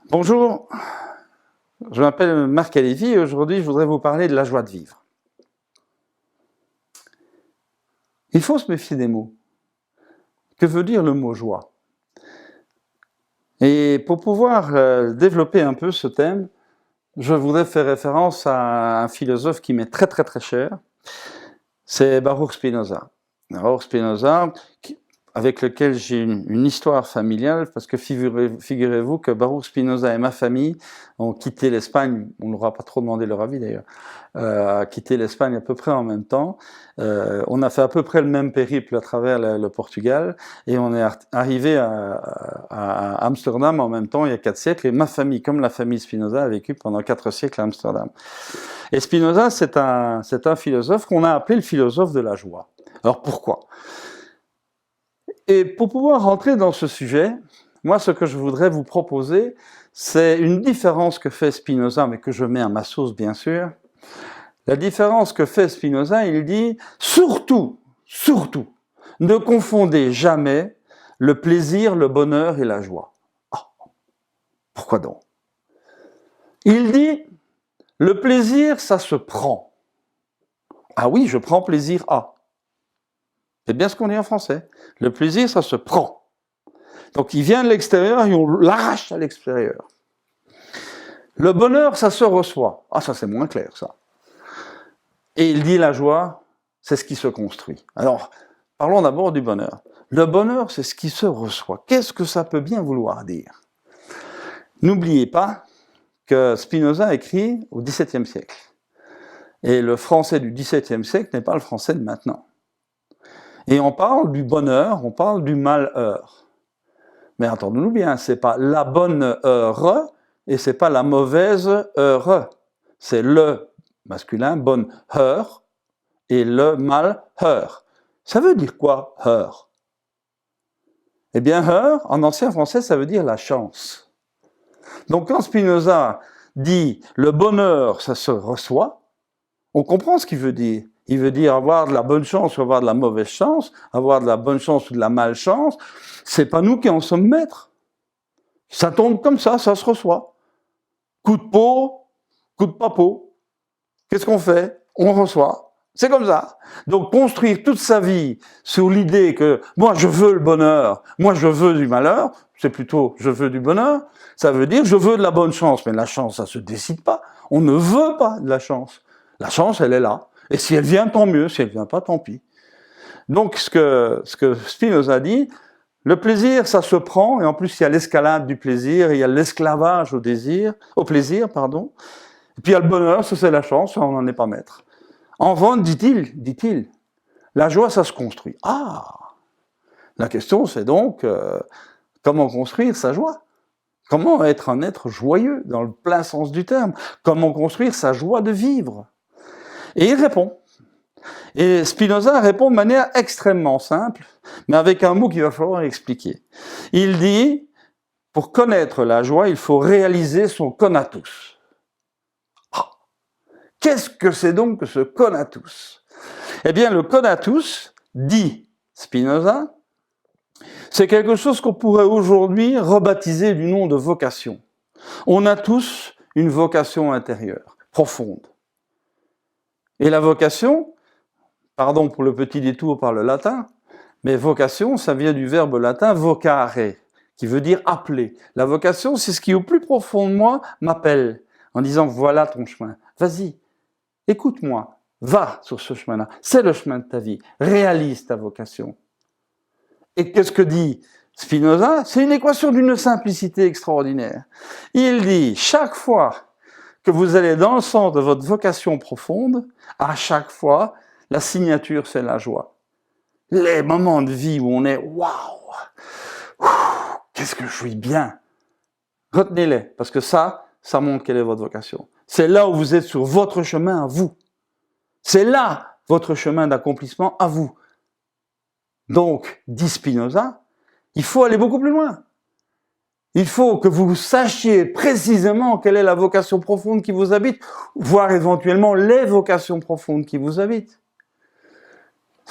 Bonjour, je m'appelle Marc Alévi et aujourd'hui je voudrais vous parler de la joie de vivre. Il faut se méfier des mots. Que veut dire le mot joie? Et pour pouvoir développer un peu ce thème, je voudrais faire référence à un philosophe qui m'est très cher, c'est Baruch Spinoza. Baruch Spinoza, avec lequel j'ai une histoire familiale, parce que figurez-vous que Baruch Spinoza et ma famille ont quitté l'Espagne, on ne leur a pas trop demandé leur avis d'ailleurs, quitté l'Espagne à peu près en même temps. On a fait à peu près le même périple à travers le Portugal, et on est arrivé à Amsterdam en même temps, il y a 4 siècles, et ma famille, comme la famille Spinoza, a vécu pendant 4 siècles à Amsterdam. Et Spinoza, c'est un philosophe qu'on a appelé le philosophe de la joie. Alors pourquoi ? Et pour pouvoir rentrer dans ce sujet, moi, ce que je voudrais vous proposer, c'est une différence que fait Spinoza, mais que je mets à ma sauce, bien sûr. La différence que fait Spinoza, il dit « Surtout, ne confondez jamais le plaisir, le bonheur et la joie. » Ah, pourquoi donc? Il dit « Le plaisir, ça se prend. » Ah oui, je prends plaisir à. C'est bien ce qu'on dit en français. Le plaisir, ça se prend. Donc il vient de l'extérieur et on l'arrache à l'extérieur. Le bonheur, ça se reçoit. Ah, ça c'est moins clair, ça. Et il dit la joie, c'est ce qui se construit. Alors, parlons d'abord du bonheur. Le bonheur, c'est ce qui se reçoit. Qu'est-ce que ça peut bien vouloir dire? N'oubliez pas que Spinoza écrit au XVIIe siècle. Et le français du XVIIe siècle n'est pas le français de maintenant. Et on parle du bonheur, on parle du malheur. Mais entendons-nous bien, c'est pas la bonne heure et c'est pas la mauvaise heure. C'est le masculin, bonne heure, et le malheur. Ça veut dire quoi, heure? Eh bien, heure, en ancien français, ça veut dire la chance. Donc quand Spinoza dit le bonheur, ça se reçoit, on comprend ce qu'il veut dire. Il veut dire avoir de la bonne chance ou avoir de la mauvaise chance, avoir de la bonne chance ou de la malchance. C'est pas nous qui en sommes maîtres. Ça tombe comme ça se reçoit. Coup de peau, coup de pas peau. Qu'est-ce qu'on fait? On reçoit. C'est comme ça. Donc construire toute sa vie sur l'idée que moi je veux le bonheur, moi je veux du malheur, c'est plutôt je veux du bonheur, ça veut dire je veux de la bonne chance, mais la chance ça se décide pas. On ne veut pas de la chance. La chance elle est là. Et si elle vient tant mieux, si elle vient pas tant pis. Donc ce que Spinoza dit, le plaisir, ça se prend, et en plus il y a l'escalade du plaisir, il y a l'esclavage au plaisir, pardon. Et puis il y a le bonheur, ça c'est la chance, on n'en est pas maître. En vente, dit-il, la joie, ça se construit. Ah, la question c'est donc, comment construire sa joie? Comment être un être joyeux, dans le plein sens du terme? Comment construire sa joie de vivre? Et il répond. Et Spinoza répond de manière extrêmement simple, mais avec un mot qu'il va falloir expliquer. Il dit, pour connaître la joie, il faut réaliser son conatus. Ah, qu'est-ce que c'est donc que ce conatus? Eh bien, le conatus, dit Spinoza, c'est quelque chose qu'on pourrait aujourd'hui rebaptiser du nom de vocation. On a tous une vocation intérieure, profonde. Et la vocation, pardon pour le petit détour par le latin, mais vocation, ça vient du verbe latin vocare, qui veut dire appeler. La vocation, c'est ce qui au plus profond de moi m'appelle, en disant voilà ton chemin, vas-y, écoute-moi, va sur ce chemin-là, c'est le chemin de ta vie, réalise ta vocation. Et qu'est-ce que dit Spinoza? C'est une équation d'une simplicité extraordinaire. Il dit, chaque fois que vous allez dans le sens de votre vocation profonde, à chaque fois, la signature, c'est la joie. Les moments de vie où on est « waouh, qu'est-ce que je suis bien !» Retenez-les, parce que ça montre quelle est votre vocation. C'est là où vous êtes sur votre chemin à vous. C'est là votre chemin d'accomplissement à vous. Donc, dit Spinoza, il faut aller beaucoup plus loin. Il faut que vous sachiez précisément quelle est la vocation profonde qui vous habite, voire éventuellement les vocations profondes qui vous habitent.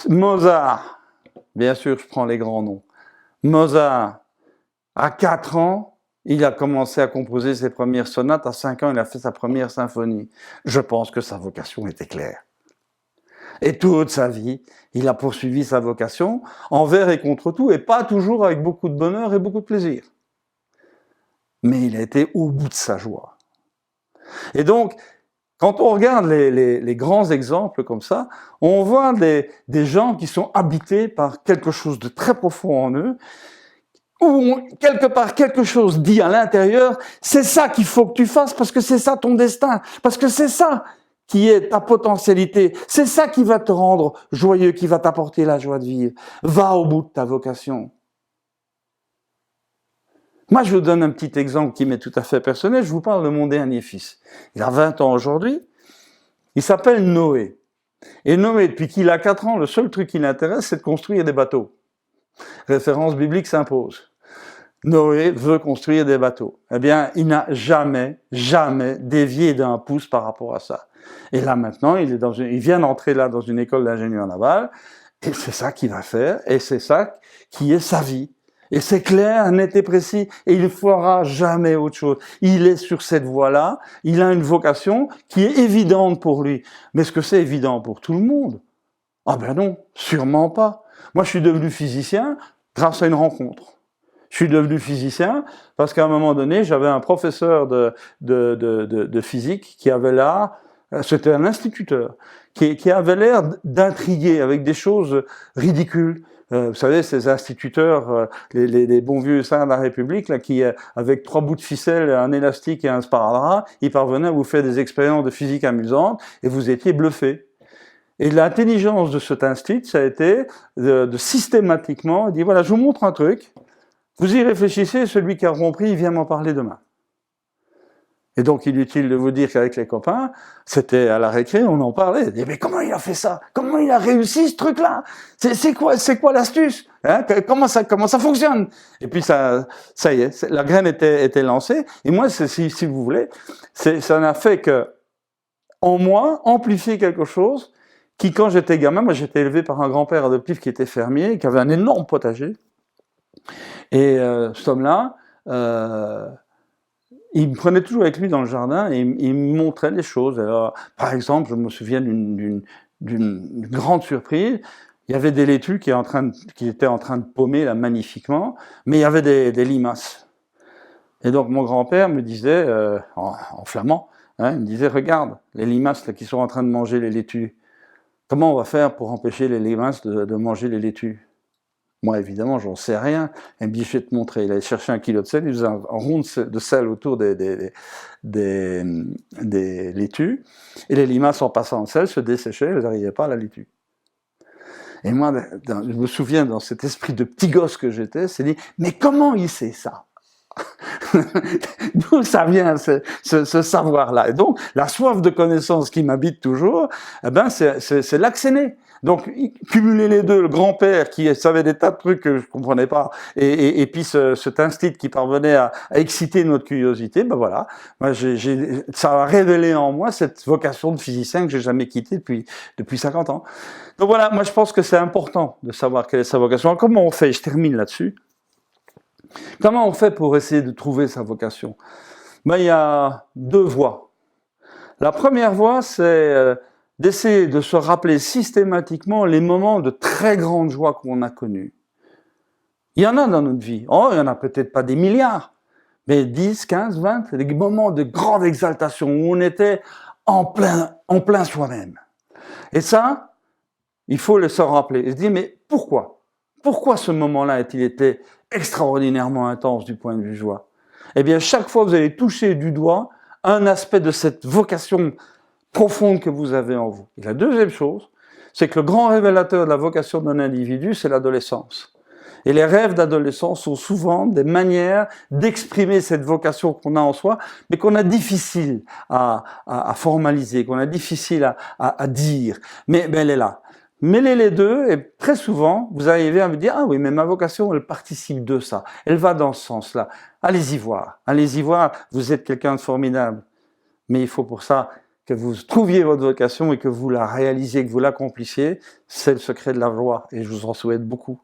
Mozart, bien sûr, je prends les grands noms. Mozart, à 4 ans, il a commencé à composer ses premières sonates. À 5 ans, il a fait sa première symphonie. Je pense que sa vocation était claire. Et toute sa vie, il a poursuivi sa vocation envers et contre tout, et pas toujours avec beaucoup de bonheur et beaucoup de plaisir. Mais il a été au bout de sa joie. Et donc, quand on regarde les grands exemples comme ça, on voit des gens qui sont habités par quelque chose de très profond en eux, ou quelque part quelque chose dit à l'intérieur, c'est ça qu'il faut que tu fasses parce que c'est ça ton destin, parce que c'est ça qui est ta potentialité, c'est ça qui va te rendre joyeux, qui va t'apporter la joie de vivre. Va au bout de ta vocation. Moi, je vous donne un petit exemple qui m'est tout à fait personnel. Je vous parle de mon dernier fils. Il a 20 ans aujourd'hui. Il s'appelle Noé. Et Noé, depuis qu'il a 4 ans, le seul truc qui l'intéresse, c'est de construire des bateaux. Référence biblique s'impose. Noé veut construire des bateaux. Eh bien, il n'a jamais dévié d'un pouce par rapport à ça. Et là, maintenant, il vient d'entrer là dans une école d'ingénieur naval, et c'est ça qu'il va faire, et c'est ça qui est sa vie. Et c'est clair, net et précis, et il ne fera jamais autre chose. Il est sur cette voie-là, il a une vocation qui est évidente pour lui. Mais est-ce que c'est évident pour tout le monde? Ah ben non, sûrement pas. Moi, je suis devenu physicien grâce à une rencontre. Je suis devenu physicien parce qu'à un moment donné, j'avais un professeur de physique qui avait l'air, c'était un instituteur, qui avait l'air d'intriguer avec des choses ridicules. Vous savez, ces instituteurs, les bons vieux saints de la République, là, qui, avec 3 bouts de ficelle, un élastique et un sparadrap, ils parvenaient à vous faire des expériences de physique amusantes et vous étiez bluffés. Et l'intelligence de cet institut, ça a été de systématiquement dire, voilà, je vous montre un truc, vous y réfléchissez, celui qui a compris, il vient m'en parler demain. Et donc, inutile de vous dire qu'avec les copains, c'était à la récré, on en parlait. Mais comment il a fait ça? Comment il a réussi ce truc-là? C'est quoi l'astuce? Hein? Comment ça fonctionne? Et puis ça y est, la graine était lancée. Et moi, si vous voulez, ça n'a fait que, en moi, amplifier quelque chose qui, quand j'étais gamin, moi j'étais élevé par un grand-père adoptif qui était fermier, qui avait un énorme potager. Et cet homme-là, il me prenait toujours avec lui dans le jardin et il me montrait les choses. Alors, par exemple, je me souviens d'une grande surprise. Il y avait des laitues qui étaient en train de paumer là magnifiquement, mais il y avait des limaces. Et donc mon grand-père me disait, en flamand, hein, il me disait, regarde, les limaces là, qui sont en train de manger les laitues. Comment on va faire pour empêcher les limaces de manger les laitues? Moi, évidemment, j'en sais rien. Il me dit, je vais te montrer. Il allait chercher 1 kilo de sel, il faisait un rond de sel autour des laitues. Et les limaces, en passant le sel, se desséchaient, elles n'arrivaient pas à la laitue. Et moi, je me souviens, dans cet esprit de petit gosse que j'étais, c'est dit, mais comment il sait ça? D'où ça vient ce savoir-là? Et donc, la soif de connaissance qui m'habite toujours, eh ben, c'est là que c'est né. Donc, cumuler les deux, le grand-père qui savait des tas de trucs que je comprenais pas, et puis cet instinct qui parvenait à exciter notre curiosité, ben voilà. Moi, ça a révélé en moi cette vocation de physicien que j'ai jamais quittée depuis 50 ans. Donc voilà, moi je pense que c'est important de savoir quelle est sa vocation. Alors, comment on fait? Je termine là-dessus. Comment on fait pour essayer de trouver sa vocation? Ben, il y a 2 voies. La première voie, c'est d'essayer de se rappeler systématiquement les moments de très grande joie qu'on a connus. Il y en a dans notre vie. Oh, il n'y en a peut-être pas des milliards, mais 10, 15, 20, des moments de grande exaltation où on était en plein soi-même. Et ça, il faut le se rappeler et se dire, mais pourquoi? Pourquoi ce moment-là a-t-il été extraordinairement intense du point de vue joie? Eh bien, chaque fois, vous allez toucher du doigt un aspect de cette vocation profonde que vous avez en vous. Et la deuxième chose, c'est que le grand révélateur de la vocation d'un individu, c'est l'adolescence. Et les rêves d'adolescence sont souvent des manières d'exprimer cette vocation qu'on a en soi, mais qu'on a difficile à formaliser, qu'on a difficile à dire. Mais elle est là. Mêlez les deux et très souvent, vous arrivez à me dire « Ah oui, mais ma vocation, elle participe de ça. Elle va dans ce sens-là. Allez-y voir. Allez-y voir. Vous êtes quelqu'un de formidable. » Mais il faut pour ça que vous trouviez votre vocation et que vous la réalisiez, que vous l'accomplissiez. C'est le secret de la joie et je vous en souhaite beaucoup.